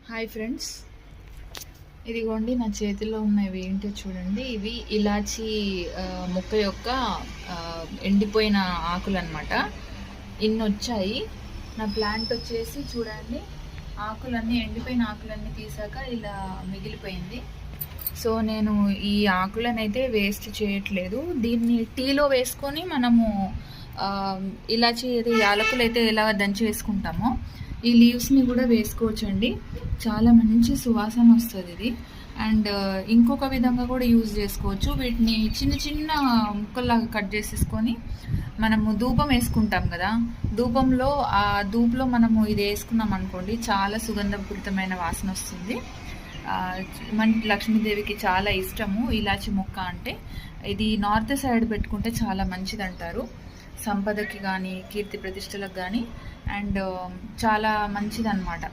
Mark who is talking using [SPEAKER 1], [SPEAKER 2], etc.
[SPEAKER 1] Hi friends, ఇదిగోండి నా చేతిలో ఉన్నవి ఏంటో చూడండి. ఇవి ఇలాచీ మొక్క యొక్క ఎండిపోయిన ఆకులు అనమాట. ఇన్ని వచ్చాయి. నా ప్లాంట్ వచ్చేసి చూడండి, ఆకులన్నీ ఎండిపోయిన ఆకులన్నీ తీసాక ఇలా మిగిలిపోయింది. సో నేను ఈ ఆకులను అయితే వేస్ట్ చేయట్లేదు. దీన్ని టీలో వేసుకొని మనము ఇలాచీ యాలకులు అయితే ఎలా దంచి వేసుకుంటామో ఈ లీవ్స్ని కూడా వేసుకోవచ్చండి. చాలా మంచి సువాసన వస్తుంది ఇది. అండ్ ఇంకొక విధంగా కూడా యూజ్ చేసుకోవచ్చు. వీటిని చిన్న చిన్న ముక్కల్లాగా కట్ చేసేసుకొని మనము ధూపం వేసుకుంటాం కదా, ధూపంలో ఆ ధూపులో మనము ఇది వేసుకున్నాం అనుకోండి, చాలా సుగంధపూరితమైన వాసన వస్తుంది. మన లక్ష్మీదేవికి చాలా ఇష్టము ఇలాచి మొక్క అంటే. ఇది నార్త్ సైడ్ పెట్టుకుంటే చాలా మంచిది అంటారు, సంపదకి కానీ కీర్తి ప్రతిష్టలకు కానీ. అండ్ చాలా మంచిది అన్నమాట.